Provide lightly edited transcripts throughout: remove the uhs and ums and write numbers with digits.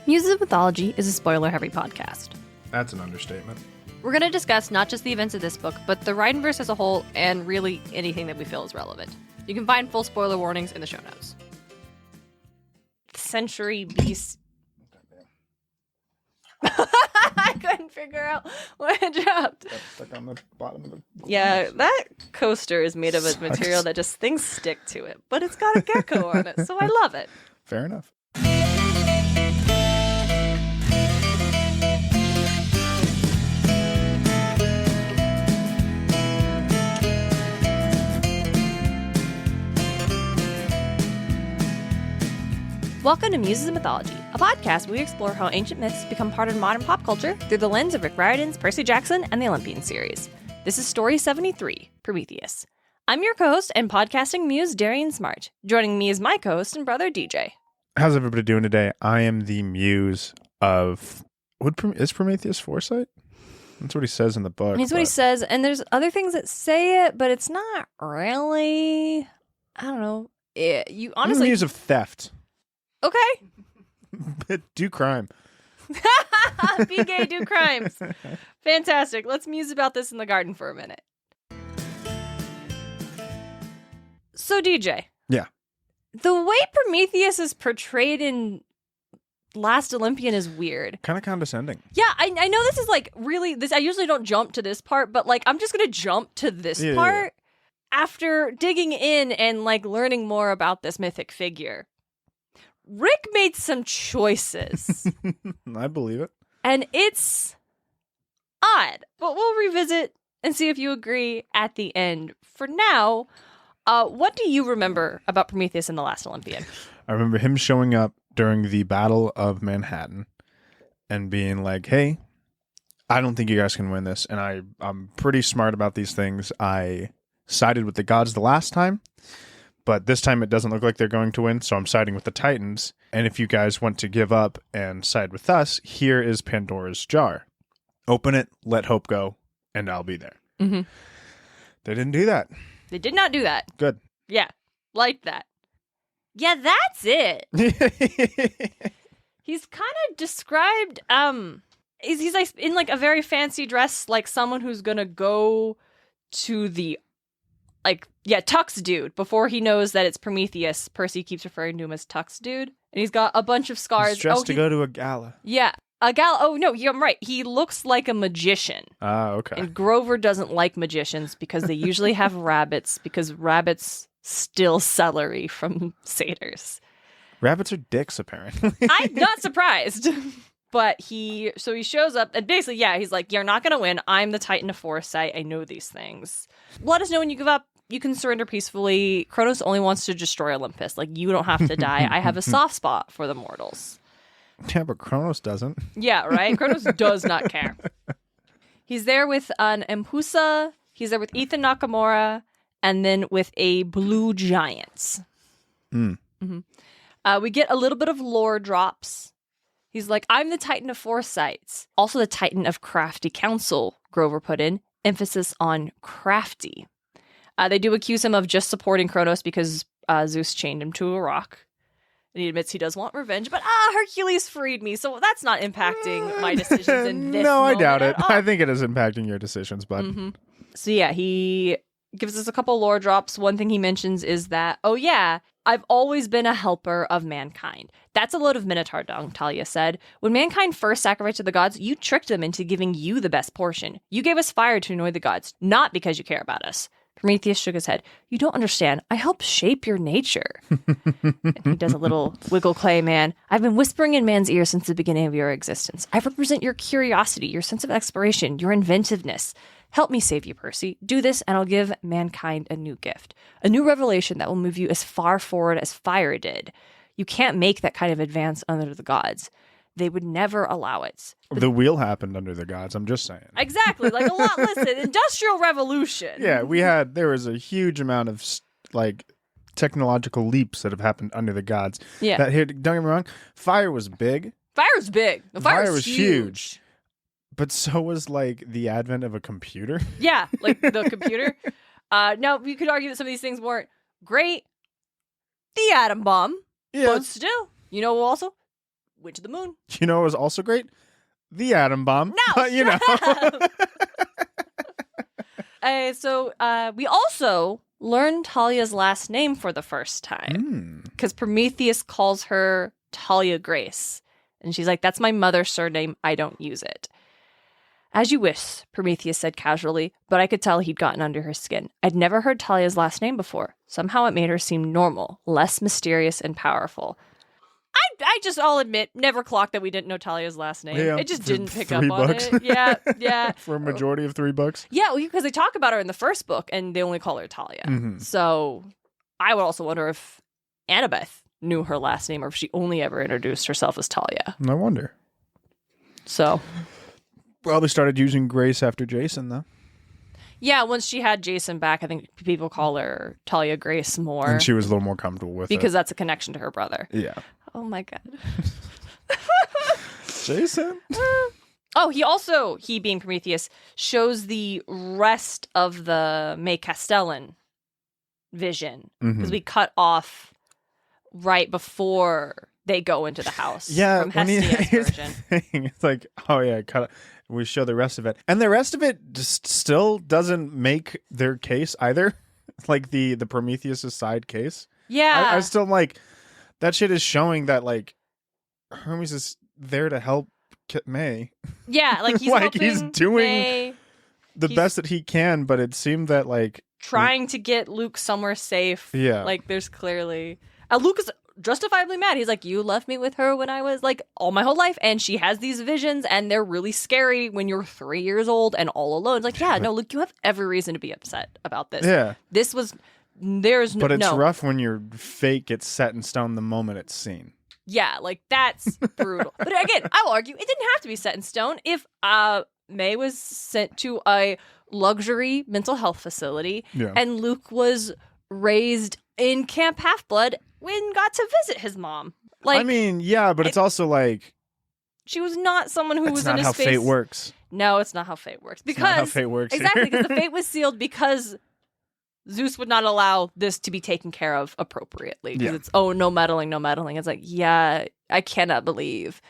Muses of Mythology is a spoiler-heavy podcast. That's an understatement. We're going to discuss not just the events of this book, but the Riordanverse as a whole, and really anything that we feel is relevant. You can find full spoiler warnings in the show notes. Century Beast. I couldn't figure out what I dropped. Got stuck on the bottom of the Yeah, that coaster is made of a material that just things stick to it, but it's got a gecko on it, so I love it. Fair enough. Welcome to Muses of Mythology, a podcast where we explore how ancient myths become part of modern pop culture through the lens of Rick Riordan's Percy Jackson and the Olympian series. This is Story 73, Prometheus. I'm your co-host and podcasting muse, Darian Smart. Joining me is my co-host and brother, DJ. How's everybody doing today? I am the muse of... Is Prometheus foresight? That's what he says in the book. That's what he says, and there's other things that say it, but it's not really... I don't know. You honestly... I'm the muse of theft. Okay. Do crime. Be gay, do crimes. Fantastic. Let's muse about this in the garden for a minute. So, DJ. Yeah. The way Prometheus is portrayed in Last Olympian is weird. Kind of condescending. Yeah, I know this is like really this. I usually don't jump to this part, but like I'm just gonna jump to this part after digging in and like learning more about this mythic figure. Rick made some choices. I believe it. And it's odd, but we'll revisit and see if you agree at the end. For now, what do you remember about Prometheus in The Last Olympian? I remember him showing up during the Battle of Manhattan and being like, hey, I don't think you guys can win this. And I'm pretty smart about these things. I sided with the gods the last time. But this time it doesn't look like they're going to win, so I'm siding with the Titans. And if you guys want to give up and side with us, here is Pandora's jar. Open it, let hope go, and I'll be there. Mm-hmm. They didn't do that. They did not do that. Good. Yeah, like that. Yeah, that's it. He's kind of described, he's like in like a very fancy dress, like someone who's gonna go to the Tux Dude. Before he knows that it's Prometheus, Percy keeps referring to him as Tux Dude. And he's got a bunch of scars. He's dressed to go to a gala. Yeah, a gala. Oh, no, I'm right. He looks like a magician. Ah, okay. And Grover doesn't like magicians because they usually have rabbits, because rabbits steal celery from satyrs. Rabbits are dicks, apparently. I'm not surprised. But he shows up, and basically, he's like, you're not going to win. I'm the Titan of Foresight. I know these things. Let us know when you give up. You can surrender peacefully. Kronos only wants to destroy Olympus. Like, you don't have to die. I have a soft spot for the mortals. Yeah, but Kronos doesn't. Yeah, right? Kronos does not care. He's there with an Empusa. He's there with Ethan Nakamura. And then with a blue giant. Mm-hmm. We get a little bit of lore drops. He's like, I'm the Titan of Foresight. Also the Titan of Crafty Counsel, Grover put in. Emphasis on crafty. They do accuse him of just supporting Kronos because Zeus chained him to a rock. And he admits he does want revenge, but Hercules freed me, so that's not impacting my decisions in this No, I doubt it. all. I think it is impacting your decisions, bud. Mm-hmm. So yeah, he gives us a couple lore drops. One thing he mentions is that, I've always been a helper of mankind. That's a load of Minotaur dung, Talia said. When mankind first sacrificed to the gods, you tricked them into giving you the best portion. You gave us fire to annoy the gods, not because you care about us. Prometheus shook his head. You don't understand. I help shape your nature. And he does a little wiggle clay man. I've been whispering in man's ear since the beginning of your existence. I represent your curiosity, your sense of exploration, your inventiveness. Help me save you, Percy. Do this, and I'll give mankind a new gift. A new revelation that will move you as far forward as fire did. You can't make that kind of advance under the gods. They would never allow it. The wheel happened under the gods, I'm just saying. Exactly. Like a lot, listen, Industrial Revolution. Yeah, there was a huge amount of like technological leaps that have happened under the gods. Yeah. Don't get me wrong, fire was big. Fire's big. The fire was huge. But so was like the advent of a computer. Yeah, like the computer. Now, you could argue that some of these things weren't great. The atom bomb. Yeah. But still, also, went to the moon. You know, it was also great. The atom bomb. No, but, you know. So we also learned Talia's last name for the first time because Prometheus calls her Talia Grace. And she's like, that's my mother's surname. I don't use it. As you wish, Prometheus said casually, but I could tell he'd gotten under her skin. I'd never heard Talia's last name before. Somehow it made her seem normal, less mysterious and powerful. I'll admit, never clocked that we didn't know Talia's last name. Yeah, it just didn't pick up $3. on it. Yeah. For a majority of $3. Yeah, because they talk about her in the first book, and they only call her Talia. Mm-hmm. So I would also wonder if Annabeth knew her last name, or if she only ever introduced herself as Talia. No wonder. So probably started using Grace after Jason, though. yeah, once she had Jason back, I think people call her Talia Grace more. And she was a little more comfortable with because it. that's a connection to her brother. Yeah. Oh my god. Jason? Oh, he being Prometheus, shows the rest of the May Castellan vision. Because we cut off right before they go into the house. Yeah. From Hestia's version. It's like, oh yeah, we show the rest of it. And the rest of it just still doesn't make their case either. Like the Prometheus' side case. Yeah. I still like, that shit is showing that like Hermes is there to help May. Yeah, like he's like helping he's doing May, the best that he can, but it seemed that like trying to get Luke somewhere safe. Yeah. Like there's clearly Luke is justifiably mad. He's like, you left me with her when I was like all my whole life, and she has these visions and they're really scary when you're 3 years old and all alone. It's like, yeah, no, Luke, you have every reason to be upset about this. Yeah. This was there's no But it's rough when your fate gets set in stone the moment it's seen. Yeah, like that's brutal. But again, I will argue it didn't have to be set in stone. If May was sent to a luxury mental health facility and Luke was raised in Camp Half-Blood and got to visit his mom. Like, I mean, yeah, but it's also like she was not someone who was in a space. It's not how fate works. No, it's not how fate works. Because it's not how fate works. Exactly, because the fate was sealed because Zeus would not allow this to be taken care of appropriately. Because it's, no meddling, no meddling. It's like, yeah, I cannot believe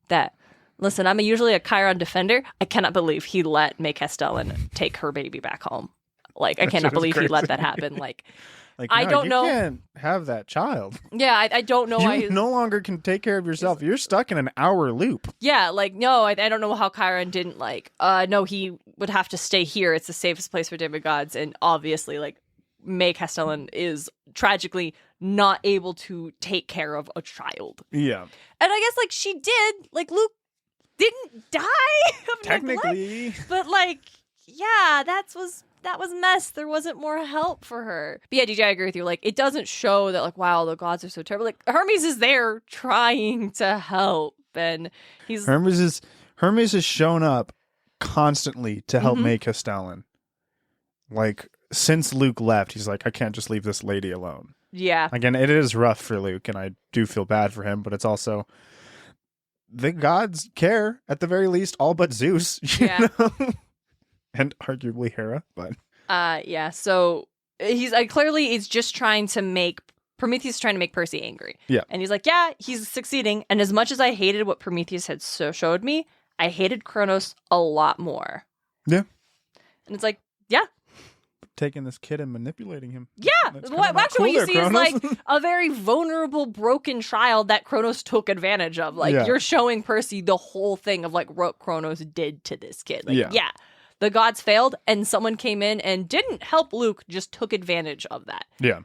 that. Listen, I'm usually a Chiron defender. I cannot believe he let May Castellan take her baby back home. Like, I cannot believe he let that happen. Like I don't know. You can't have that child. Yeah, I don't know why. You no longer can take care of yourself. You're stuck in an hour loop. Yeah, like, no, I don't know how Chiron didn't, like, no, he would have to stay here. It's the safest place for demigods. And obviously, like, May Castellan is tragically not able to take care of a child. Yeah. And I guess, like, she did. Like, Luke didn't die of technically. neglect, but, like, yeah, that was mess. There wasn't more help for her. But yeah, DJ, I agree with you. Like, it doesn't show that, like, wow, the gods are so terrible. Like, Hermes is there trying to help, and he's Hermes has shown up constantly to help May Castellan. Like, since Luke left, he's like, I can't just leave this lady alone. Yeah. Again, it is rough for Luke, and I do feel bad for him, but it's also the gods care, at the very least, all but Zeus. You know? And arguably Hera, but yeah. So he's clearly just trying to make Prometheus trying to make Percy angry. Yeah, and he's like, yeah, he's succeeding. And as much as I hated what Prometheus had showed me, I hated Kronos a lot more. Yeah, and it's like, yeah, taking this kid and manipulating him. Yeah, well, actually, what you see is like a very vulnerable, broken child that Kronos took advantage of. Like you're showing Percy the whole thing of like what Kronos did to this kid. Like, yeah. The gods failed, and someone came in and didn't help Luke, just took advantage of that. Yeah.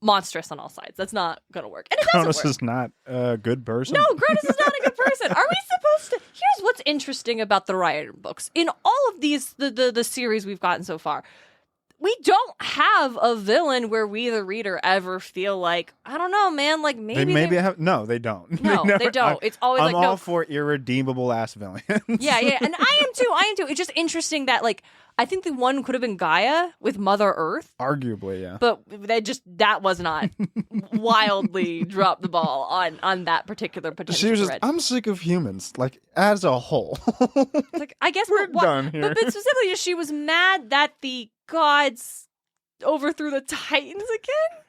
Monstrous on all sides. That's not going to work. And it Kronos doesn't work. is not a good person. No, Kronos is not a good person. Are we supposed to? Here's what's interesting about the Riordan books. In all of these, the series we've gotten so far, we don't have a villain where we, the reader, ever feel like, I don't know, man, like maybe they have. No, they don't. No, they don't. It's always I'm like, all no. for irredeemable ass villains. Yeah, and I am too. It's just interesting that, like, I think the one could have been Gaia with Mother Earth. Arguably, yeah. But that was not wildly dropped the ball on that particular potential. She was just, I'm sick of humans, like, as a whole. Like, I guess we're done here. But specifically, just she was mad that the gods overthrew the Titans again.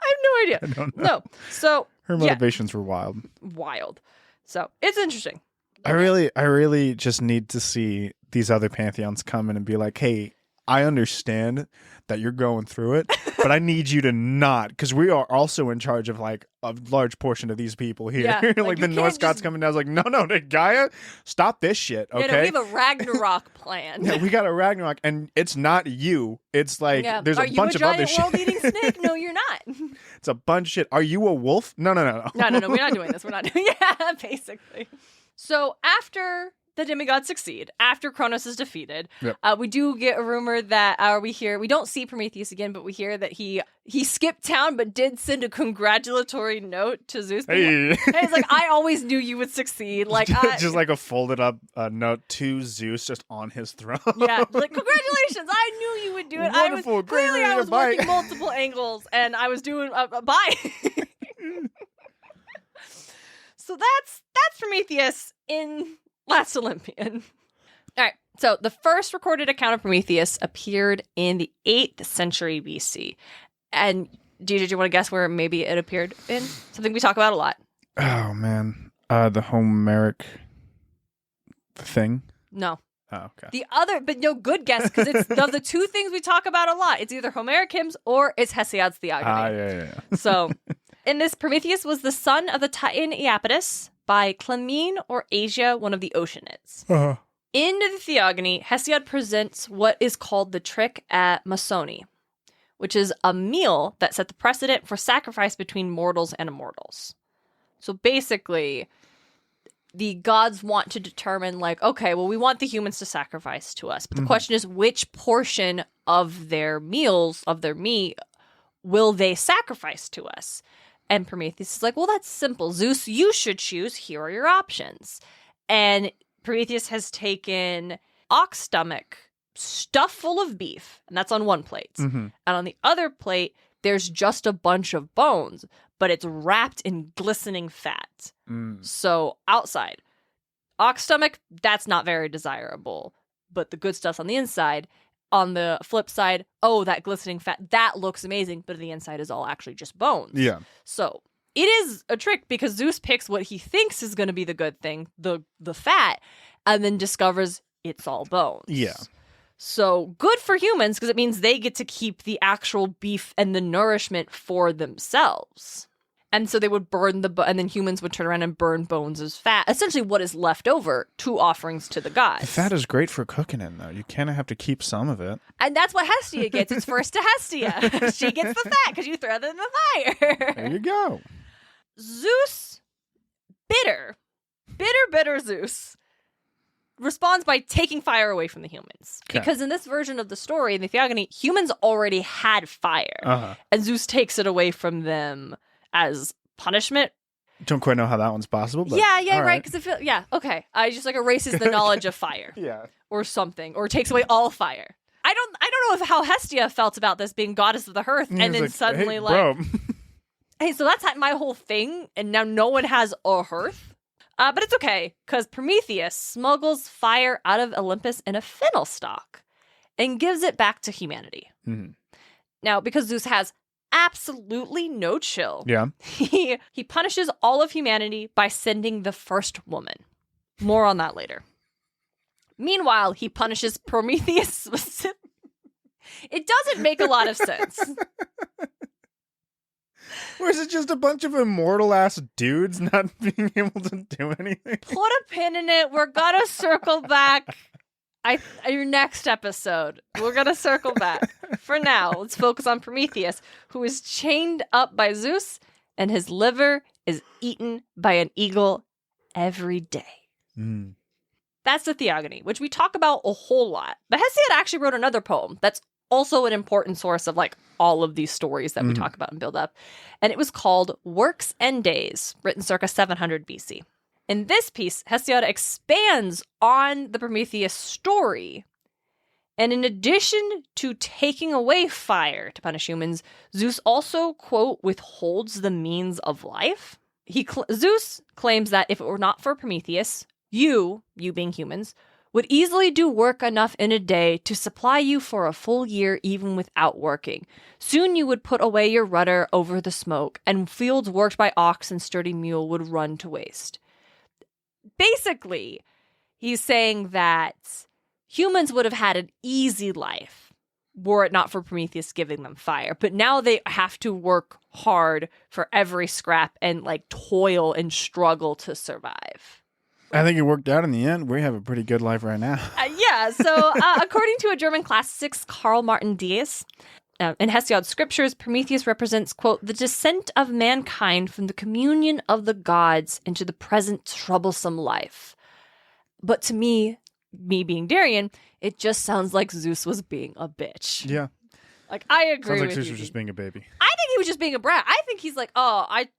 I have no idea. I don't know. No. So Her motivations were wild. Wild. So it's interesting. I really just need to see these other pantheons come in and be like, hey, I understand that you're going through it, but I need you to not, because we are also in charge of like a large portion of these people here. Yeah, like the Norse gods coming down, I was like, no, Gaia, stop this shit, okay? Yeah, no, we have a Ragnarok plan. Yeah, we got a Ragnarok, and it's not you. It's like, there's a bunch of other shit. Are you a giant world-eating snake? No, you're not. It's a bunch of shit. Are you a wolf? No. No, we're not doing this. We're not doing Yeah, basically. So after the demigods succeed, after Kronos is defeated, we do get a rumor that we don't see Prometheus again, but we hear that he skipped town but did send a congratulatory note to Zeus. Hey. He's like, I always knew you would succeed. Like just like a folded up note to Zeus just on his throne. Yeah, like, congratulations, I knew you would do it. Wonderful, I was working multiple angles and I was doing a bye. So that's Prometheus in Last Olympian. All right, so the first recorded account of Prometheus appeared in the 8th century BC. And DJ, do you want to guess where maybe it appeared in? Something we talk about a lot. Oh, man. The Homeric thing? No. Oh, okay. The other, but no, good guess, because it's of the two things we talk about a lot. It's either Homeric hymns or it's Hesiod's Theogony. Yeah. So, in this, Prometheus was the son of the Titan Iapetus by Clymene or Asia, one of the Oceanids. Uh-huh. In the Theogony, Hesiod presents what is called the trick at Masoni, which is a meal that set the precedent for sacrifice between mortals and immortals. So basically, the gods want to determine, like, okay, well, we want the humans to sacrifice to us. But the question is, which portion of their meals, of their meat, will they sacrifice to us? And Prometheus is like, well, that's simple. Zeus, you should choose. Here are your options. And Prometheus has taken ox stomach stuffed full of beef, and that's on one plate. And on the other plate, there's just a bunch of bones, but it's wrapped in glistening fat. So outside, ox stomach, that's not very desirable, but the good stuff's on the inside. On the flip side, oh, that glistening fat, that looks amazing, but the inside is all actually just bones. Yeah. So it is a trick because Zeus picks what he thinks is going to be the good thing, the fat, and then discovers it's all bones. Yeah. So good for humans because it means they get to keep the actual beef and the nourishment for themselves. And so they would burn and then humans would turn around and burn bones as fat. Essentially what is left over, two offerings to the gods. The fat is great for cooking in, though. You kind of have to keep some of it. And that's what Hestia gets. It's first to Hestia. She gets the fat because you throw it in the fire. There you go. Zeus, bitter Zeus, responds by taking fire away from the humans. Okay. Because in this version of the story, in the Theogony, humans already had fire. And Zeus takes it away from them as punishment. Don't quite know how that one's possible, but yeah, right. Because okay. I just like erases the knowledge of fire, or something, or takes away all fire. I don't know how Hestia felt about this being goddess of the hearth, and then like, suddenly hey, so that's my whole thing, and now no one has a hearth. But it's okay because Prometheus smuggles fire out of Olympus in a fennel stalk and gives it back to humanity. Now, because Zeus has absolutely no chill. Yeah. He punishes all of humanity by sending the first woman. More on that later. Meanwhile, he punishes Prometheus. It doesn't make a lot of sense. Or is it just a bunch of immortal ass dudes not being able to do anything? Put a pin in it. We're gonna circle back. Your next episode, we're gonna circle back. For now, let's focus on Prometheus, who is chained up by Zeus, and his liver is eaten by an eagle every day. That's the Theogony, which we talk about a whole lot. But Hesiod actually wrote another poem that's also an important source of like all of these stories that we talk about and build up. And it was called Works and Days, written circa 700 BC. In this piece, Hesiod expands on the Prometheus story. And in addition to taking away fire to punish humans, Zeus also, quote, withholds the means of life. Zeus claims that if it were not for Prometheus, you being humans, would easily do work enough in a day to supply you for a full year even without working. Soon you would put away your rudder over the smoke, and fields worked by ox and sturdy mule would run to waste. Basically, he's saying that humans would have had an easy life were it not for Prometheus giving them fire. But now they have to work hard for every scrap and like toil and struggle to survive. I think it worked out in the end. We have a pretty good life right now. So according to a German classicist, Karl Martin Dies, in Hesiod's scriptures, Prometheus represents, quote, the descent of mankind from the communion of the gods into the present troublesome life. But to me being Darian, it just sounds like Zeus was being a bitch. Yeah. Like, I agree with you. Sounds like Zeus was just being a baby. I think he was just being a brat. I think he's like,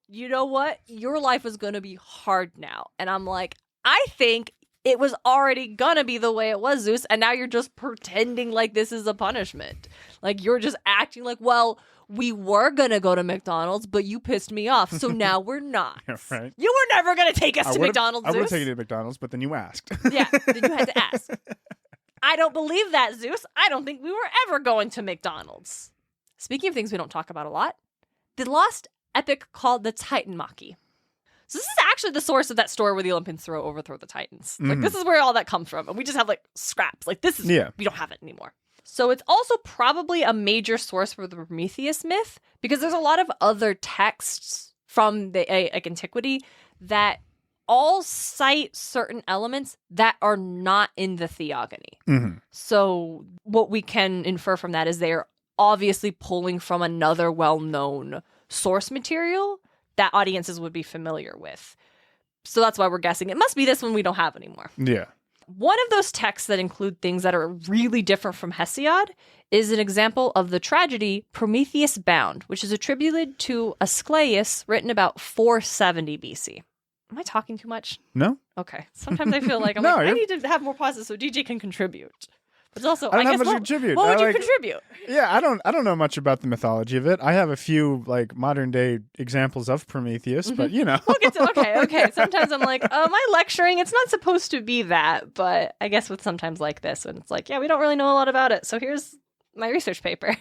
you know what? Your life is going to be hard now. And I'm like, I think it was already going to be the way it was, Zeus, and now you're just pretending like this is a punishment. Like, you're just acting like, well, we were going to go to McDonald's, but you pissed me off, so now we're not. Yeah, right. You were never going to take us to McDonald's, Zeus. I would have taken you to McDonald's, but then you asked. Yeah, then you had to ask. I don't believe that, Zeus. I don't think we were ever going to McDonald's. Speaking of things we don't talk about a lot, the lost epic called the Titan Maki. So this is actually the source of that story where the Olympians overthrow the Titans. Like, this is where all that comes from. And we just have, like, scraps. Like, this is, we don't have it anymore. So it's also probably a major source for the Prometheus myth, because there's a lot of other texts from the antiquity that all cite certain elements that are not in the theogony. Mm-hmm. So what we can infer from that is they're obviously pulling from another well-known source material that audiences would be familiar with. So that's why we're guessing it must be this one we don't have anymore. Yeah. One of those texts that include things that are really different from Hesiod is an example of the tragedy Prometheus Bound, which is attributed to Asclepius, written about 470 BC. Am I talking too much? No. Okay. Sometimes I feel like I need to have more pauses so DJ can contribute. But also, I don't have much to contribute. What would you contribute? Yeah, I don't know much about the mythology of it. I have a few like modern day examples of Prometheus, but you know. We'll get to okay. Sometimes I'm like, my lecturing, it's not supposed to be that, but I guess with sometimes like this, when it's like, yeah, we don't really know a lot about it. So here's my research paper.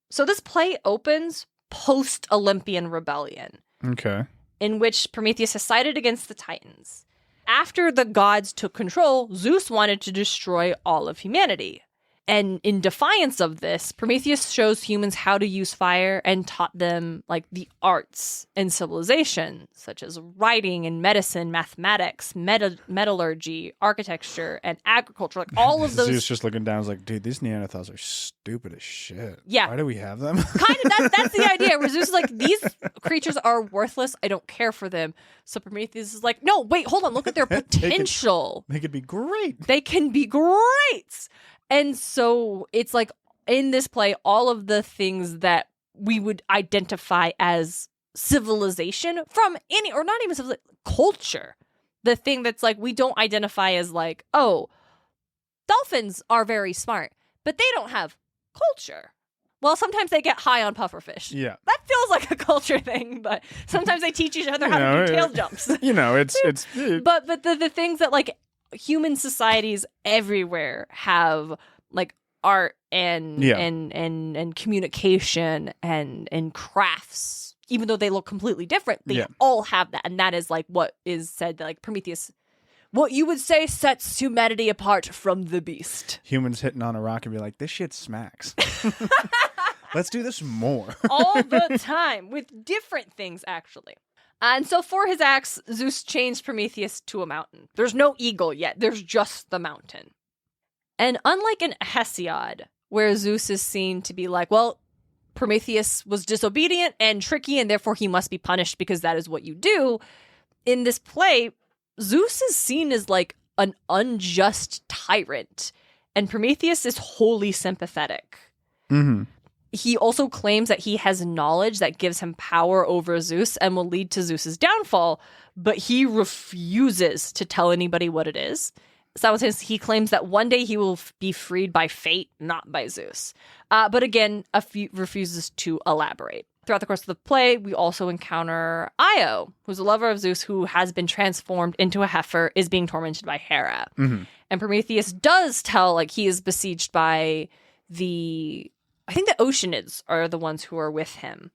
So this play opens post-Olympian rebellion. Okay. In which Prometheus has sided against the Titans. After the gods took control, Zeus wanted to destroy all of humanity. And in defiance of this, Prometheus shows humans how to use fire and taught them like the arts and civilization, such as writing and medicine, mathematics, metallurgy, architecture, and agriculture. Like all of those. Zeus just looking down is like, dude, these Neanderthals are stupid as shit. Yeah. Why do we have them? Kind of, that's the idea, where Zeus is like, these creatures are worthless. I don't care for them. So Prometheus is like, no, wait, hold on. Look at their potential. They could be great. They can be great. And so it's like in this play, all of the things that we would identify as civilization from any, or not even civilization, culture. The thing that's like, we don't identify as like, oh, dolphins are very smart, but they don't have culture. Well, sometimes they get high on pufferfish. Yeah. That feels like a culture thing, but sometimes they teach each other how to do tail jumps. You know, it's But the things that like human societies everywhere have like art and communication and crafts, even though they look completely different, they all have that. And that is like what is said that like Prometheus, what you would say sets humanity apart from the beast. Humans hitting on a rock and be like, this shit smacks. Let's do this more. All the time with different things, actually. And so for his acts, Zeus changed Prometheus to a mountain. There's no eagle yet. There's just the mountain. And unlike in Hesiod, where Zeus is seen to be like, well, Prometheus was disobedient and tricky, and therefore he must be punished because that is what you do, in this play, Zeus is seen as like an unjust tyrant, and Prometheus is wholly sympathetic. Mm-hmm. He also claims that he has knowledge that gives him power over Zeus and will lead to Zeus's downfall, but he refuses to tell anybody what it is. Simultaneously, he claims that one day he will be freed by fate, not by Zeus. But again, refuses to elaborate. Throughout the course of the play, we also encounter Io, who's a lover of Zeus who has been transformed into a heifer, is being tormented by Hera. Mm-hmm. And Prometheus does tell, like, he is besieged by I think the Oceanids are the ones who are with him.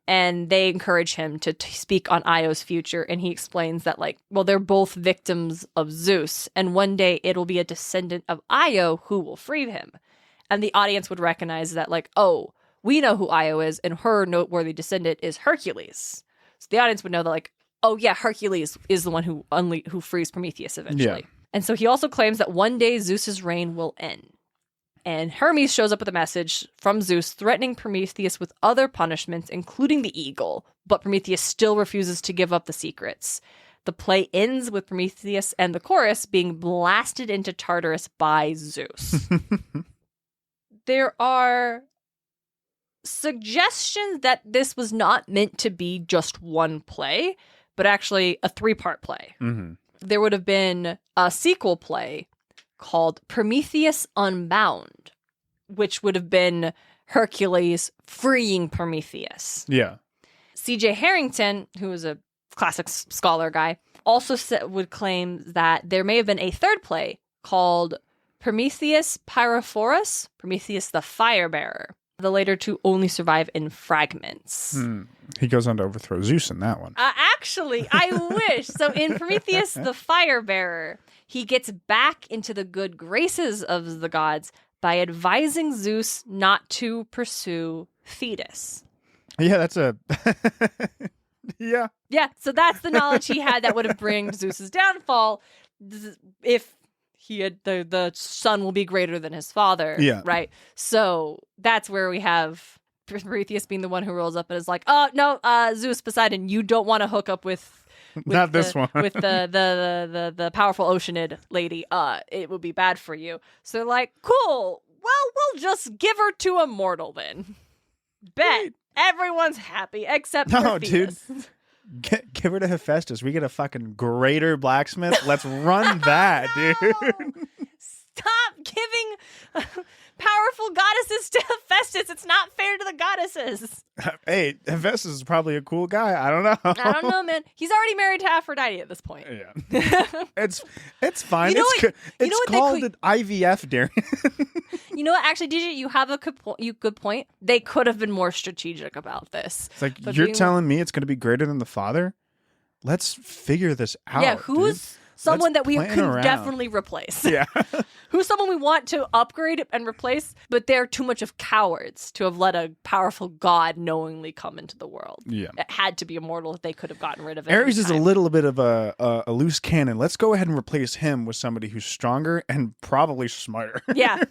And they encourage him to speak on Io's future. And he explains that, like, well, they're both victims of Zeus. And one day it'll be a descendant of Io who will free him. And the audience would recognize that, like, oh, we know who Io is, and her noteworthy descendant is Hercules. So the audience would know that, like, oh yeah, Hercules is the one who frees Prometheus eventually. Yeah. And so he also claims that one day Zeus's reign will end. And Hermes shows up with a message from Zeus threatening Prometheus with other punishments, including the eagle, but Prometheus still refuses to give up the secrets. The play ends with Prometheus and the chorus being blasted into Tartarus by Zeus. There are suggestions that this was not meant to be just one play, but actually a 3-part play. Mm-hmm. There would have been a sequel play called Prometheus Unbound, which would have been Hercules freeing Prometheus. Yeah. C.J. Harrington, who is a classic scholar guy, also would claim that there may have been a third play called Prometheus Pyrophorus, Prometheus the Fire-bearer. The later two only survive in fragments. He goes on to overthrow Zeus in that one. Actually, I wish. So in Prometheus the Fire-bearer, he gets back into the good graces of the gods by advising Zeus not to pursue Thetis. Yeah, that's a... yeah. Yeah, so that's the knowledge he had that would have bring Zeus's downfall if he had the son will be greater than his father. Yeah. Right? So that's where we have Prometheus being the one who rolls up and is like, oh, no, Zeus, Poseidon, you don't want to hook up with not this one. with the powerful Oceanid lady. It would be bad for you. So they're like, cool. Well, we'll just give her to a mortal then. Bet. Wait. Everyone's happy except for Thetis. Dude. Give her to Hephaestus. We get a fucking greater blacksmith. Let's run that, dude. Stop giving powerful goddesses to Hephaestus. It's not fair to the goddesses. Hey, Hephaestus is probably a cool guy. I don't know. I don't know, man. He's already married to Aphrodite at this point. Yeah. It's fine. It's called an IVF, Darren. You know what? Actually, DJ, you have a good point. They could have been more strategic about this. It's like, you're telling me it's going to be greater than the father? Let's figure this out. Yeah, who's someone that we can definitely replace? Yeah. Who's someone we want to upgrade and replace, but they're too much of cowards to have let a powerful god knowingly come into the world. Yeah. It had to be immortal that they could have gotten rid of it. Ares is a little bit of a loose cannon. Let's go ahead and replace him with somebody who's stronger and probably smarter. Yeah.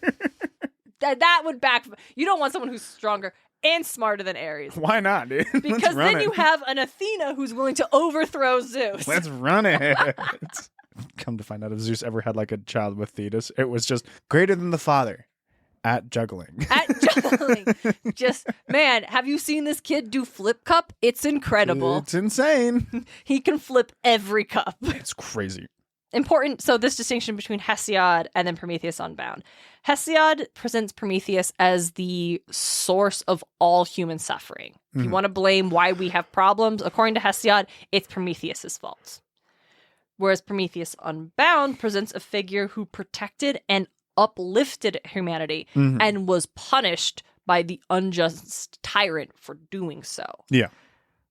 That would back. You don't want someone who's stronger and smarter than Ares. Why not, dude? Because then you have an Athena who's willing to overthrow Zeus. Let's run it. Come to find out if Zeus ever had like a child with Thetis, it was just greater than the father at juggling. At juggling. Just, man, have you seen this kid do flip cup? It's incredible. It's insane. He can flip every cup. It's crazy. Important. So this distinction between Hesiod and then Prometheus Unbound. Hesiod presents Prometheus as the source of all human suffering. If you want to blame why we have problems, according to Hesiod, it's Prometheus's fault. Whereas Prometheus Unbound presents a figure who protected and uplifted humanity and was punished by the unjust tyrant for doing so. Yeah.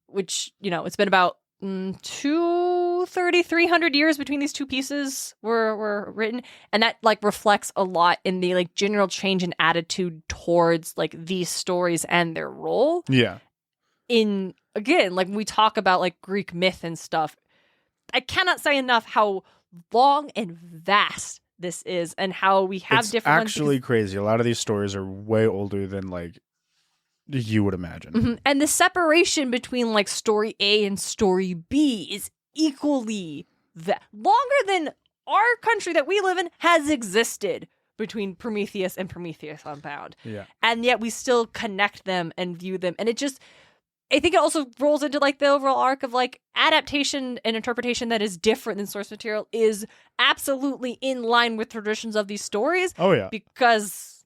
Which, it's been about 300 years between these two pieces were written, and that like reflects a lot in the like general change in attitude towards like these stories and their role. Yeah. In again, like when we talk about like Greek myth and stuff, I cannot say enough how long and vast this is and how we have different ones. It's actually crazy. A lot of these stories are way older than like you would imagine. Mm-hmm. And the separation between like story A and story B is equally longer than our country that we live in has existed between Prometheus and Prometheus Unbound. Yeah. And yet we still connect them and view them. And I think it also rolls into like the overall arc of like adaptation and interpretation that is different than source material is absolutely in line with traditions of these stories. Oh yeah. Because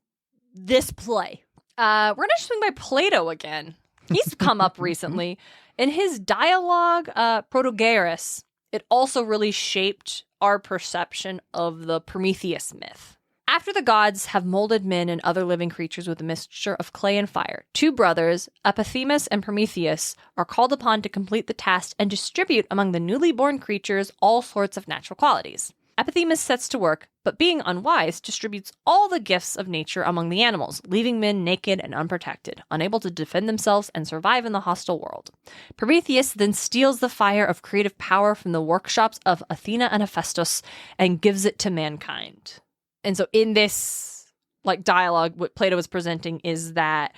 this play. We're going to swing by Plato again. He's come up recently. In his dialogue, Protogeras, it also really shaped our perception of the Prometheus myth. After the gods have molded men and other living creatures with a mixture of clay and fire, two brothers, Epiphemus and Prometheus, are called upon to complete the task and distribute among the newly born creatures all sorts of natural qualities. Epiphemus sets to work, but being unwise, distributes all the gifts of nature among the animals, leaving men naked and unprotected, unable to defend themselves and survive in the hostile world. Prometheus then steals the fire of creative power from the workshops of Athena and Hephaestus and gives it to mankind. And so in this dialogue, what Plato was presenting is that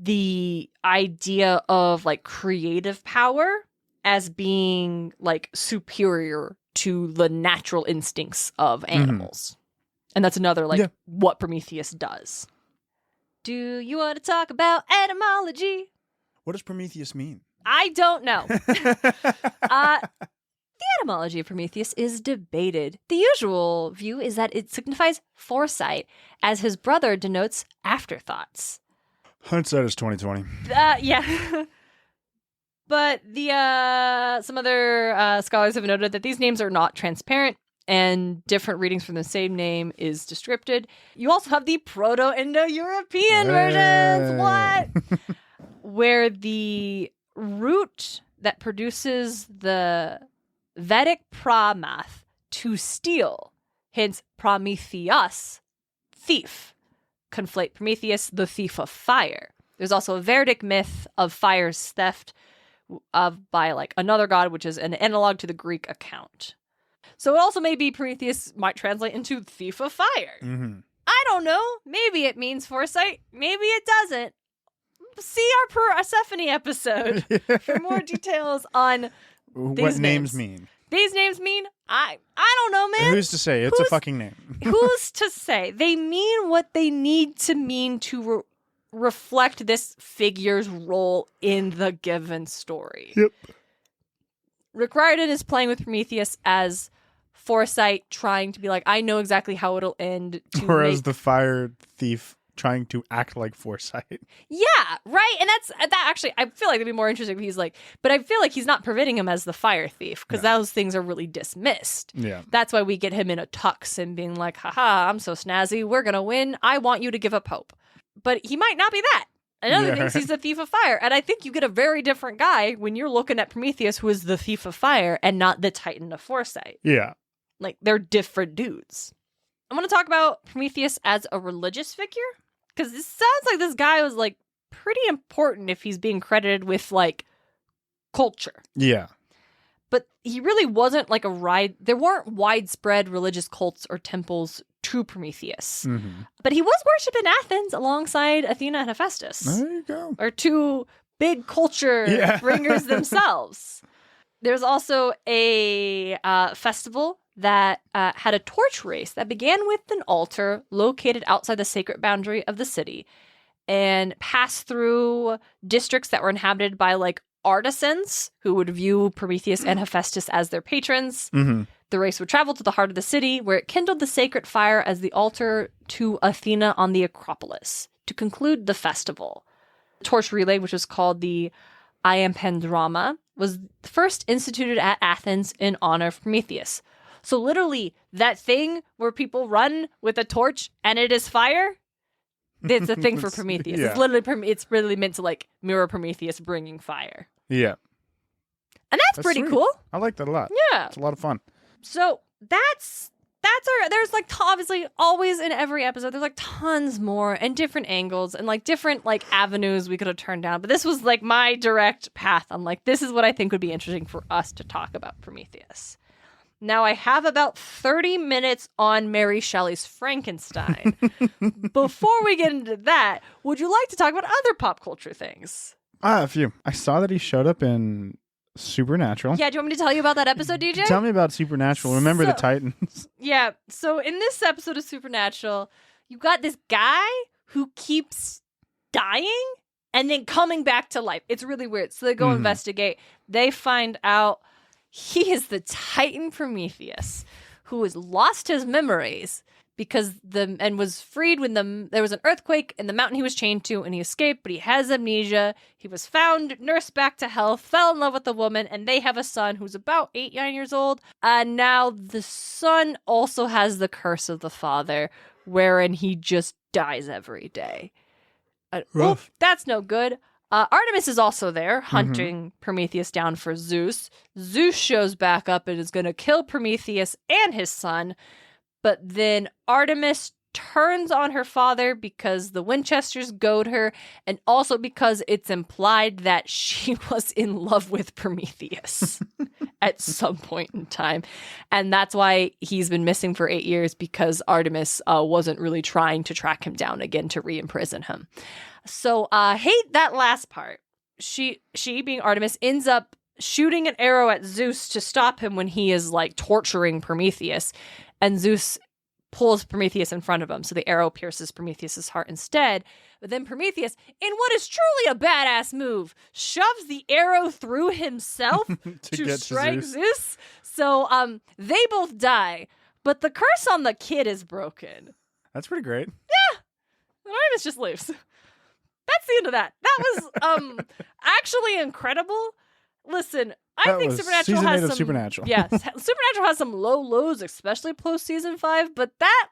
the idea of creative power as being superior to the natural instincts of animals. And that's another what Prometheus does. Do you want to talk about etymology? What does Prometheus mean? I don't know. The etymology of Prometheus is debated. The usual view is that it signifies foresight, as his brother denotes afterthoughts. Hindsight is 20/20. Yeah. But some other scholars have noted that these names are not transparent, and different readings from the same name is descripted. You also have the Proto-Indo-European versions. What? Where the root that produces the Vedic pramath, to steal, hence Prometheus, thief, conflate Prometheus, the thief of fire. There's also a Vedic myth of fire's theft by another god, which is an analog to the Greek account. So it also may be Prometheus might translate into thief of fire. Mm-hmm. I don't know. Maybe it means foresight. Maybe it doesn't. See our Persephone episode for more details on what names mean. These names mean? I don't know, man. Who's to say? It's a fucking name. Who's to say? They mean what they need to mean to reflect this figure's role in the given story. Yep. Riordan is playing with Prometheus as foresight, trying to be I know exactly how it'll end. Whereas the fire thief trying to act like foresight. Yeah, right. And that actually, I feel it'd be more interesting if he's but I feel he's not preventing him as the fire thief, because those things are really dismissed. Yeah. That's why we get him in a tux and being haha, I'm so snazzy, we're gonna win, I want you to give up hope. But he might not be that. Another thinks he's the thief of fire. And I think you get a very different guy when you're looking at Prometheus, who is the thief of fire and not the titan of foresight. Yeah. They're different dudes. I want to talk about Prometheus as a religious figure, because it sounds like this guy was pretty important if he's being credited with culture. Yeah. But he really wasn't there weren't widespread religious cults or temples to Prometheus. Mm-hmm. But he was worshipped in Athens alongside Athena and Hephaestus. There you go. Or two big culture bringers themselves. There's also a festival that had a torch race that began with an altar located outside the sacred boundary of the city and passed through districts that were inhabited by artisans who would view Prometheus and Hephaestus as their patrons. Mm-hmm. The race would travel to the heart of the city, where it kindled the sacred fire as the altar to Athena on the Acropolis to conclude the festival. The torch relay, which was called the Iampendrama, was first instituted at Athens in honor of Prometheus. So literally, that thing where people run with a torch and it is fire, it's a thing for Prometheus. Yeah. It's really meant to mirror Prometheus bringing fire. Yeah. And that's pretty sweet. cool. I like that a lot. Yeah. It's a lot of fun. So that's there's obviously always in every episode there's tons more and different angles and different avenues we could have turned down, but this was my direct path. I'm this is what I think would be interesting for us to talk about Prometheus. Now I have about 30 minutes on Mary Shelley's Frankenstein. Before we get into that, would you like to talk about other pop culture things? A few. I saw that he showed up in Supernatural. Yeah, do you want me to tell you about that episode, DJ? Tell me about Supernatural. Remember the Titans. Yeah, so in this episode of Supernatural, you got this guy who keeps dying and then coming back to life. It's really weird. So they go investigate. They find out he is the Titan Prometheus, who has lost his memories, because was freed when there was an earthquake in the mountain he was chained to, and he escaped, but he has amnesia. He was found, nursed back to health, fell in love with a woman, and they have a son who's about 8-9 years old. And now the son also has the curse of the father, wherein he just dies every day. That's no good. Artemis is also there, hunting Prometheus down for Zeus. Zeus shows back up and is going to kill Prometheus and his son. But then Artemis turns on her father because the Winchesters goad her, and also because it's implied that she was in love with Prometheus at some point in time. And that's why he's been missing for 8 years, because Artemis wasn't really trying to track him down again to re-imprison him. So hate that last part. She being Artemis, ends up shooting an arrow at Zeus to stop him when he is like torturing Prometheus. And Zeus pulls Prometheus in front of him, so the arrow pierces Prometheus' heart instead. But then Prometheus, in what is truly a badass move, shoves the arrow through himself to strike Zeus. So they both die, but the curse on the kid is broken. That's pretty great. Yeah. Artemis just leaves. That's the end of that. That was actually incredible. Listen, I think Supernatural has some... Supernatural. Yeah, Supernatural has some low lows, especially post season 5. But that,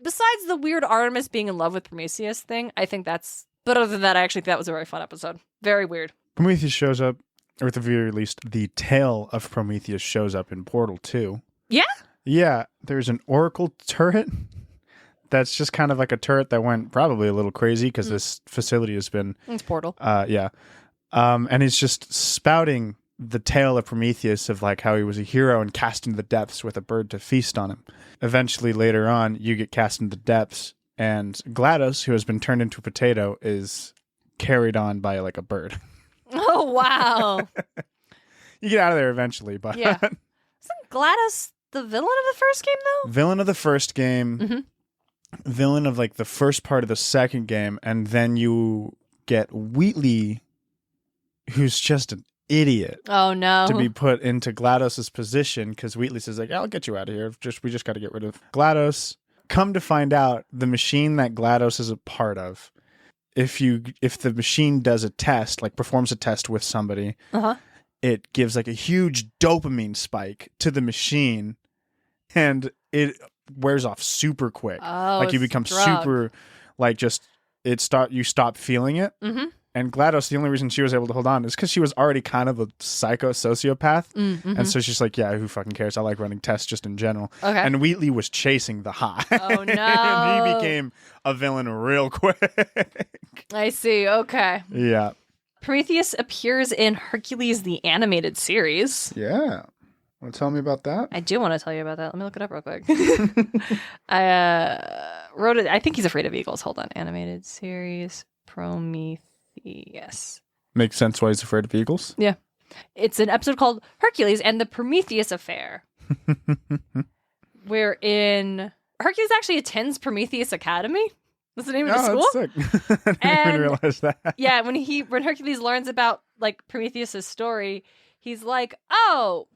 besides the weird Artemis being in love with Prometheus thing, I think that's... But other than that, I actually think that was a very fun episode. Very weird. Prometheus shows up, or at the very least, the tail of Prometheus shows up in Portal 2. Yeah? Yeah, there's an Oracle turret that's just kind of like a turret that went probably a little crazy because this facility has been... It's Portal. Yeah. And it's just spouting the tale of Prometheus, of like how he was a hero and cast into the depths with a bird to feast on him. Eventually, later on, you get cast into the depths, and GLaDOS, who has been turned into a potato, is carried on by like a bird. Oh, wow. You get out of there eventually, but... Yeah. Isn't GLaDOS the villain of the first game, though? Villain of the first game. Villain of like the first part of the second game, and then you get Wheatley, who's just an idiot. Oh no! To be put into GLaDOS's position, because Wheatley says like, "I'll get you out of here. We just got to get rid of GLaDOS." Come to find out, the machine that GLaDOS is a part of, if the machine does a test, like performs a test with somebody, it gives like a huge dopamine spike to the machine, and it wears off super quick. Oh, like you become super, like just you stop feeling it. And GLaDOS, the only reason she was able to hold on is because she was already kind of a sociopath. And so she's like, yeah, who fucking cares? I like running tests just in general. Okay. And Wheatley was chasing the high. Oh, no. And he became a villain real quick. I see. Okay. Yeah. Prometheus appears in Hercules, the animated series. Yeah. Want to tell me about that? I do want to tell you about that. Let me look it up real quick. I wrote it. I think he's afraid of eagles. Hold on. Animated series. Prometheus. Makes sense why he's afraid of eagles. Yeah. It's an episode called Hercules and the Prometheus Affair. Wherein Hercules actually attends Prometheus Academy. That's the name of the school. That's sick. I didn't even realize that. Yeah, when Hercules learns about like Prometheus' story, he's like, "Oh,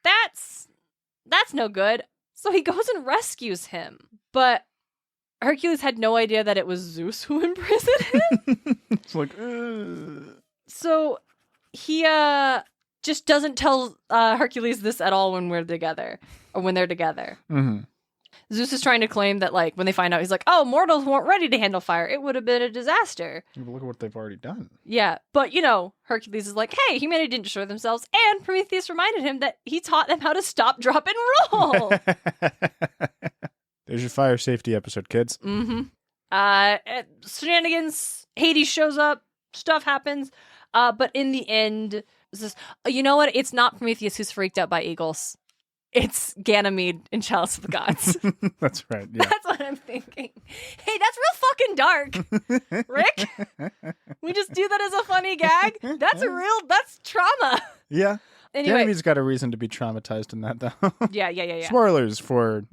that's no good." So he goes and rescues him. But Hercules had no idea that it was Zeus who imprisoned him. It's like, So he just doesn't tell Hercules this at all when they're together. Zeus is trying to claim that, like, when they find out, he's like, oh, mortals weren't ready to handle fire. It would have been a disaster. Look at what they've already done. Yeah, but, Hercules is like, hey, humanity didn't destroy themselves. And Prometheus reminded him that he taught them how to stop, drop, and roll. There's your fire safety episode, kids. Shenanigans, Hades shows up, stuff happens. But in the end, you know what? It's not Prometheus who's freaked out by eagles. It's Ganymede in Chalice of the Gods. That's right. Yeah. That's what I'm thinking. Hey, that's real fucking dark, Rick. We just do that as a funny gag. That's trauma. Yeah. Anyway, Ganymede's got a reason to be traumatized in that, though. Yeah. Spoilers for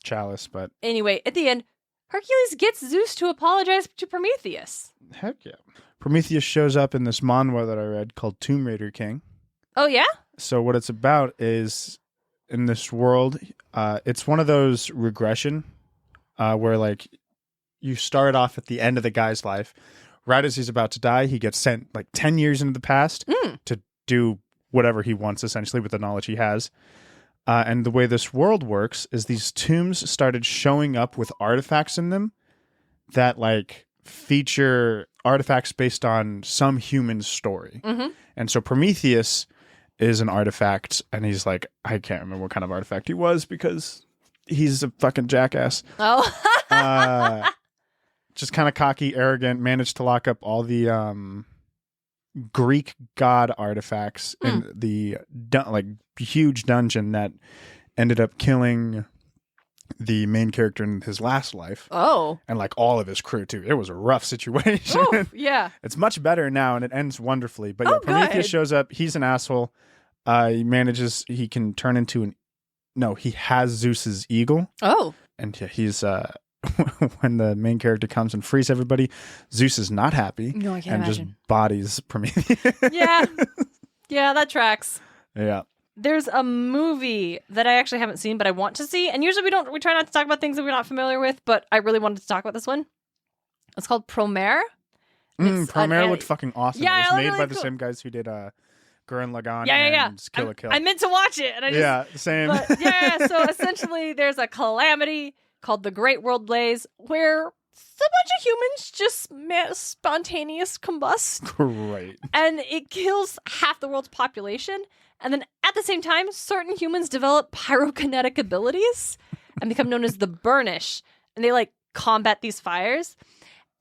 Chalice, but anyway, at the end, Hercules gets Zeus to apologize to Prometheus. Heck yeah. Prometheus shows up in this manhwa that I read called Tomb Raider King. Oh, yeah? So what it's about is, in this world, it's one of those regression where like you start off at the end of the guy's life. Right as he's about to die, he gets sent like 10 years into the past to do whatever he wants, essentially, with the knowledge he has. And the way this world works is these tombs started showing up with artifacts in them that like feature artifacts based on some human story. And so Prometheus is an artifact, and he's like, I can't remember what kind of artifact he was because he's a fucking jackass. Just kind of cocky, arrogant, managed to lock up all the Greek god artifacts in the like huge dungeon that ended up killing the main character in his last life. And like all of his crew too. It was a rough situation. Yeah. It's much better now and it ends wonderfully. But yeah, Prometheus shows up. He's an asshole. He can turn into he has Zeus's eagle. And yeah, he's when the main character comes and frees everybody, Zeus is not happy. No, I can't imagine. Just bodies Prometheus. Yeah, that tracks. Yeah. There's a movie that I actually haven't seen, but I want to see. And usually we try not to talk about things that we're not familiar with, but I really wanted to talk about this one. It's called Promare. Promare looked fucking awesome. Yeah, it was made by the same guys who did Gurren Lagann and Kill la Kill. I meant to watch it. And I just, same. But, so essentially there's a calamity called the Great World Blaze, where a bunch of humans just spontaneous combust. Great. And it kills half the world's population. And then at the same time, certain humans develop pyrokinetic abilities and become known as the Burnish. And they like combat these fires.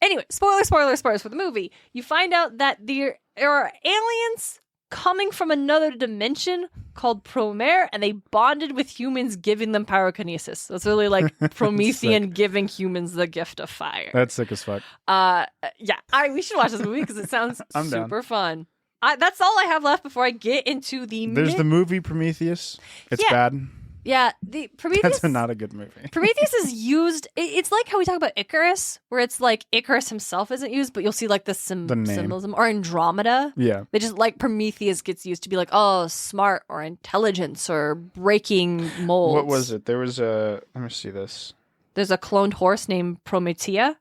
Anyway, spoilers for the movie. You find out that there are aliens coming from another dimension called Promare, and they bonded with humans, giving them pyrokinesis. So it's really like Promethean giving humans the gift of fire. That's sick as fuck. We should watch this movie because it sounds super fun. That's all I have left before I get into the... There's the movie Prometheus. It's bad. Yeah, the Prometheus... That's not a good movie. Prometheus is used... It's like how we talk about Icarus, where it's like Icarus himself isn't used, but you'll see like the symbolism. Or Andromeda. Yeah. They just like Prometheus gets used to be like, smart or intelligence or breaking molds. What was it? There was a... Let me see this. There's a cloned horse named Prometheus.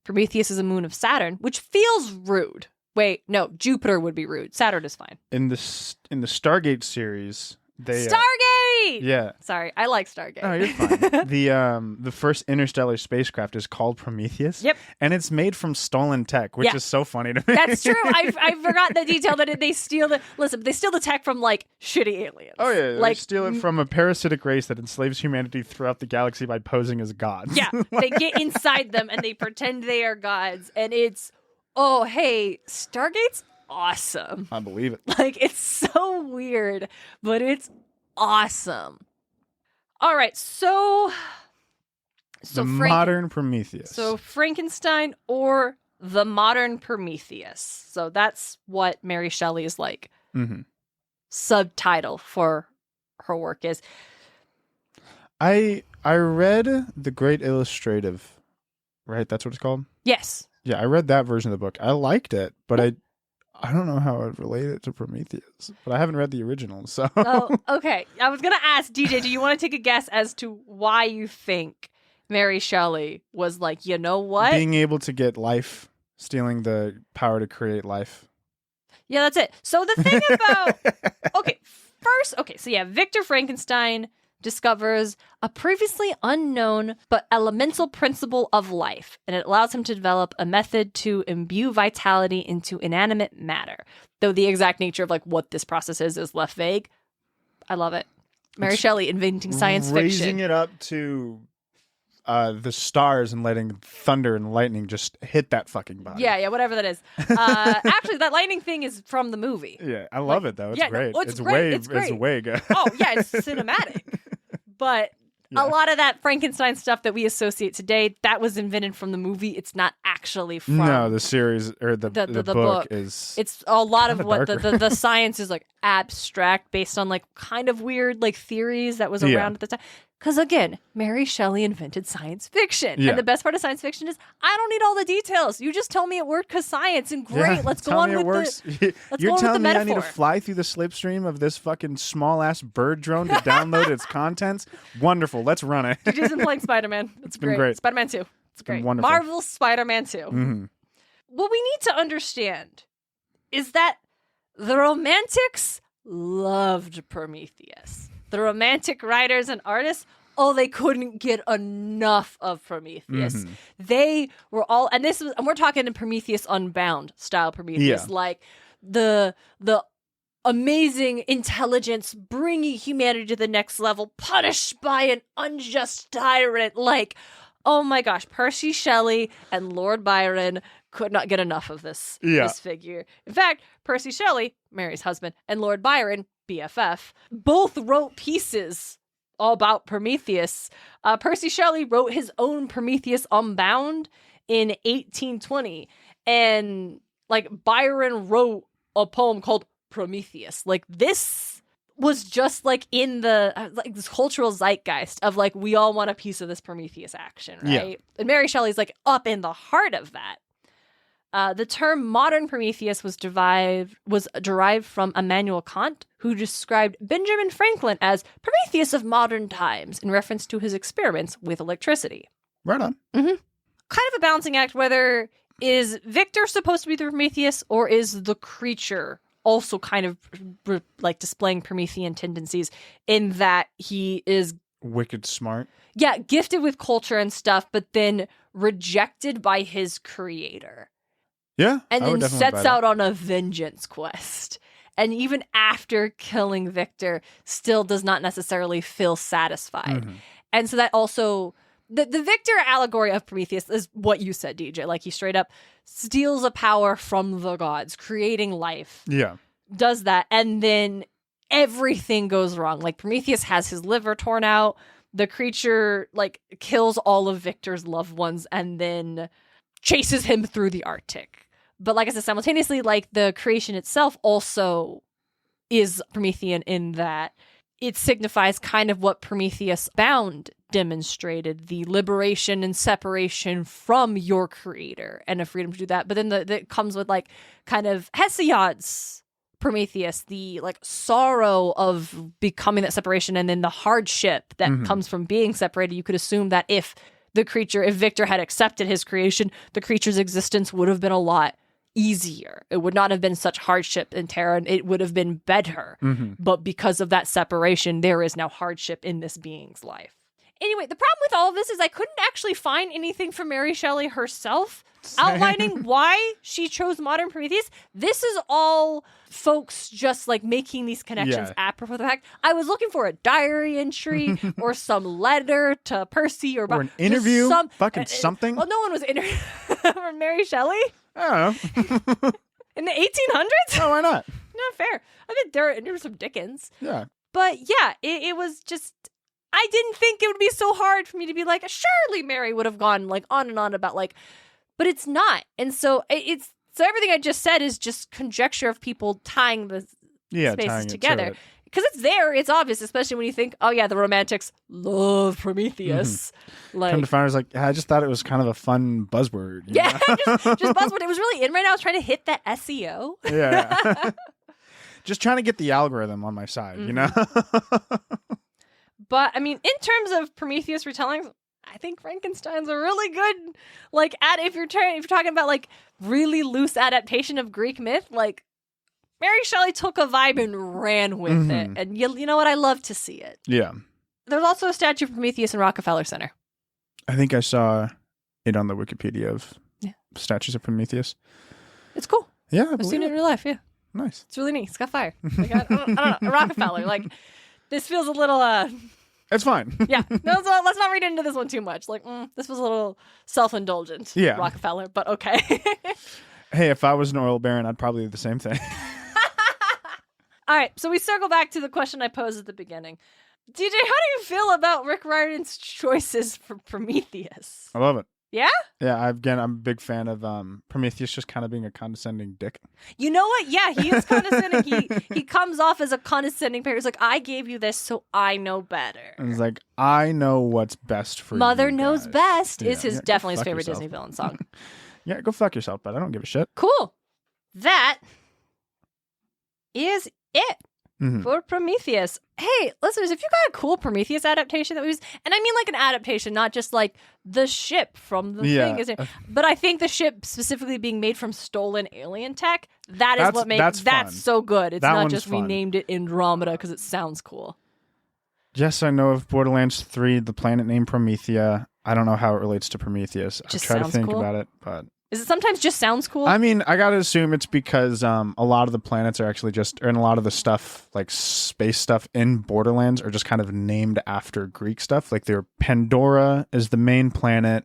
Prometheus is a moon of Saturn, which feels rude. Wait, no, Jupiter would be rude. Saturn is fine. In the Stargate series... Stargate! Yeah. Sorry, I like Stargate. Oh, you're fine. The first interstellar spacecraft is called Prometheus. Yep. And it's made from stolen tech, which is so funny to me. That's true. I forgot the detail that they steal the tech from like shitty aliens. Oh yeah, like, they steal it from a parasitic race that enslaves humanity throughout the galaxy by posing as gods. Yeah, they get inside them and they pretend they are gods, and it's Stargate's awesome. I believe it. Like, it's so weird, but awesome. All right, so modern Prometheus. So Frankenstein or the modern Prometheus. So that's what Mary Shelley is like. Subtitle for her work is. I read The Great Illustrative, right? That's what it's called? Yes. Yeah, I read that version of the book. I liked it, but I don't know how I'd relate it to Prometheus, but I haven't read the original, so. Oh, okay. I was going to ask, DJ, do you want to take a guess as to why you think Mary Shelley was like, you know what? Being able to get life, stealing the power to create life. Yeah, that's it. So the thing about... Victor Frankenstein discovers a previously unknown but elemental principle of life, and it allows him to develop a method to imbue vitality into inanimate matter. Though the exact nature of like what this process is left vague. I love it. Mary Shelley inventing science fiction. Raising it up to the stars and letting thunder and lightning just hit that fucking body. Yeah, whatever that is. Actually, that lightning thing is from the movie. Yeah, I love it though. It's great. No, it's great. It's way good. Oh yeah, it's cinematic. But a lot of that Frankenstein stuff that we associate today, that was invented from the movie. It's not actually from... No, the series or the book is... It's a lot of what the science is like abstract based on like kind of weird like theories that was around at the time. Because again, Mary Shelley invented science fiction. Yeah. And the best part of science fiction is I don't need all the details. You just tell me it worked because science, and great. Let's go on with You're telling me I need to metaphor. fly through the slipstream of this fucking small-ass bird drone to download its contents? Wonderful. Let's run it. DJ's been playing Spider-Man. It's been great. Spider-Man 2. It's great. Wonderful. Marvel's Spider-Man 2. Mm-hmm. What we need to understand is that the Romantics loved Prometheus. The Romantic writers and artists, they couldn't get enough of Prometheus. Mm-hmm. They were all, and we're talking in Prometheus Unbound style Prometheus, like the amazing intelligence bringing humanity to the next level, punished by an unjust tyrant. Like, oh my gosh, Percy Shelley and Lord Byron could not get enough of this figure. In fact, Percy Shelley, Mary's husband, and Lord Byron, BFF, both wrote pieces all about Prometheus. Percy Shelley wrote his own Prometheus Unbound in 1820. And like Byron wrote a poem called Prometheus. Like this was just like in the this cultural zeitgeist of like, we all want a piece of this Prometheus action, right? Yeah. And Mary Shelley's like up in the heart of that. The term modern Prometheus was derived from Immanuel Kant, who described Benjamin Franklin as Prometheus of modern times in reference to his experiments with electricity. Right on. Mm-hmm. Kind of a balancing act, whether is Victor supposed to be the Prometheus or is the creature also kind of like displaying Promethean tendencies in that he is wicked smart. Yeah, gifted with culture and stuff, but then rejected by his creator. Yeah. And then sets out on a vengeance quest. And even after killing Victor, still does not necessarily feel satisfied. Mm-hmm. And so that also, the Victor allegory of Prometheus is what you said, DJ. Like he straight up steals a power from the gods, creating life. Yeah. Does that. And then everything goes wrong. Like Prometheus has his liver torn out. The creature like kills all of Victor's loved ones and then chases him through the Arctic. But like I said, simultaneously, like the creation itself also is Promethean in that it signifies kind of what Prometheus Bound demonstrated, the liberation and separation from your creator and a freedom to do that. But then that comes with like kind of Hesiod's Prometheus, the like sorrow of becoming that separation and then the hardship that comes from being separated. You could assume that if Victor had accepted his creation, the creature's existence would have been a lot easier. It would not have been such hardship and terror, and it would have been better. Mm-hmm. But because of that separation, there is now hardship in this being's life. Anyway, the problem with all of this is I couldn't actually find anything from Mary Shelley herself outlining why she chose modern Prometheus. This is all folks just like making these connections apropos of the fact. I was looking for a diary entry or some letter to Percy or an interview, something. Well, no one was interviewed from Mary Shelley. I don't know. In the 1800s? Oh, why not? No, fair. I mean, there were some Dickens. Yeah. But yeah, it was just, I didn't think it would be so hard for me to be like, surely Mary would have gone like on and on about like, but it's not. And so so everything I just said is just conjecture of people tying the spaces together. Because it's there, it's obvious, especially when you think, oh yeah, the Romantics love Prometheus. Mm-hmm. Like, come to find out, I was like, I just thought it was kind of a fun buzzword. Yeah, just buzzword. It was really in right now. I was trying to hit that SEO. Yeah. Just trying to get the algorithm on my side, you know? But, I mean, in terms of Prometheus retellings, I think Frankenstein's a really good, like, if you're talking about, like, really loose adaptation of Greek myth, like, Mary Shelley took a vibe and ran with it. And you know what? I love to see it. Yeah. There's also a statue of Prometheus in Rockefeller Center. I think I saw it on the Wikipedia of statues of Prometheus. It's cool. Yeah. I've seen it in real life, yeah. Nice. It's really neat. It's got fire. Like, I don't know. Rockefeller. Like, this feels a little, It's fine. Yeah. No, so let's not read into this one too much. Like, this was a little self-indulgent. Yeah. Rockefeller, but okay. Hey, if I was an oil baron, I'd probably do the same thing. All right, so we circle back to the question I posed at the beginning. DJ, how do you feel about Rick Riordan's choices for Prometheus? I love it. Yeah? Yeah, I'm a big fan of Prometheus just kind of being a condescending dick. You know what? Yeah, he is condescending. He comes off as a condescending parent. He's like, I gave you this, so I know better. And he's like, I know what's best for Mother you knows guys. best Yeah, is his yeah, definitely his fuck favorite yourself. Disney villain song. Yeah, go fuck yourself, but I don't give a shit. Cool. That is it Mhm. for Prometheus. Hey, listeners, if you got a cool Prometheus adaptation that we use, and I mean like an adaptation, not just like the ship from the thing, is it? But I think the ship specifically being made from stolen alien tech, that's what makes that's fun. so good. It's That not one's just we fun. named it Andromeda because it sounds cool. Yes, I know of Borderlands 3, the planet named Promethea. I don't know how it relates to Prometheus. I Just try to sounds think cool. about it, but Is it sometimes just sounds cool? I mean, I gotta assume it's because a lot of the planets are actually and a lot of the stuff, like space stuff in Borderlands, are just kind of named after Greek stuff. Like, Pandora is the main planet.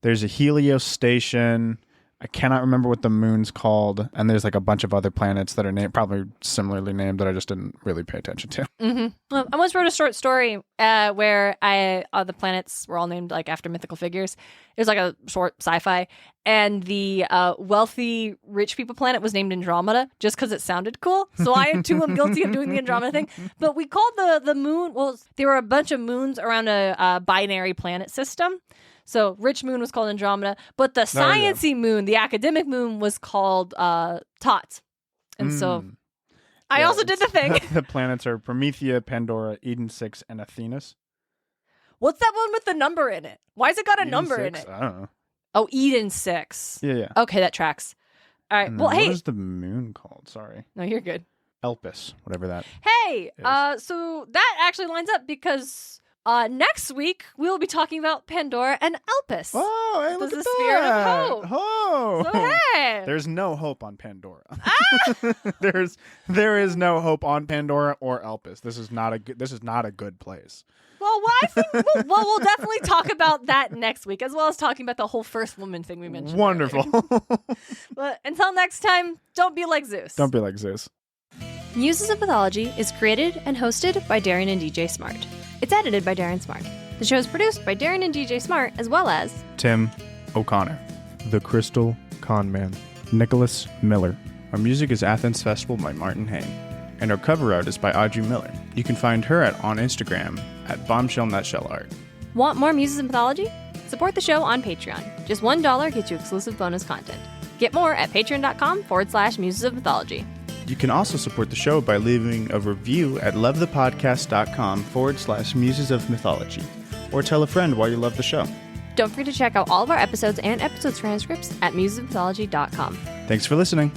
There's a Helios station. I cannot remember what the moon's called. And there's like a bunch of other planets that are probably similarly named that I just didn't really pay attention to. Well, I once wrote a short story where the planets were all named like after mythical figures. It was like a short sci-fi, and the wealthy rich people planet was named Andromeda just because it sounded cool. So I too am guilty of doing the Andromeda thing. But we called the moon. Well, there were a bunch of moons around a binary planet system. So Rich Moon was called Andromeda, but the sciencey moon, the academic moon, was called Tot. And so I also did the thing. The planets are Promethea, Pandora, Eden 6, and Athenas. What's that one with the number in it? Why's it got a Eden number 6? in it? I don't know. Oh, Eden 6. Yeah. Okay, that tracks. All right. And Well, then hey. what is the moon called? Sorry. No, you're good. Elpis, whatever that. Hey, Yes. so that actually lines up because next week we'll be talking about Pandora and Elpis. Oh, hey, look The at spirit of that. hope. Oh. So hey. There's no hope on Pandora. There is no hope on Pandora or Elpis. This is not a good place. Well, I think we'll definitely talk about that next week, as well as talking about the whole first woman thing we mentioned. Wonderful. But until next time, don't be like Zeus. Don't be like Zeus. Muses of Mythology is created and hosted by Darren and DJ Smart. It's edited by Darren Smart. The show is produced by Darren and DJ Smart, as well as Tim O'Connor, The Crystal Conman, Nicholas Miller. Our music is Athens Festival by Martin Hain, and our cover art is by Audrey Miller. You can find her on Instagram at bombshellnutshellart. Want more Muses of Mythology? Support the show on Patreon. Just $1 gets you exclusive bonus content. Get more at patreon.com/Muses of Mythology. You can also support the show by leaving a review at lovethepodcast.com/Muses of Mythology, or tell a friend why you love the show. Don't forget to check out all of our episodes and episode transcripts at musesofmythology.com. Thanks for listening.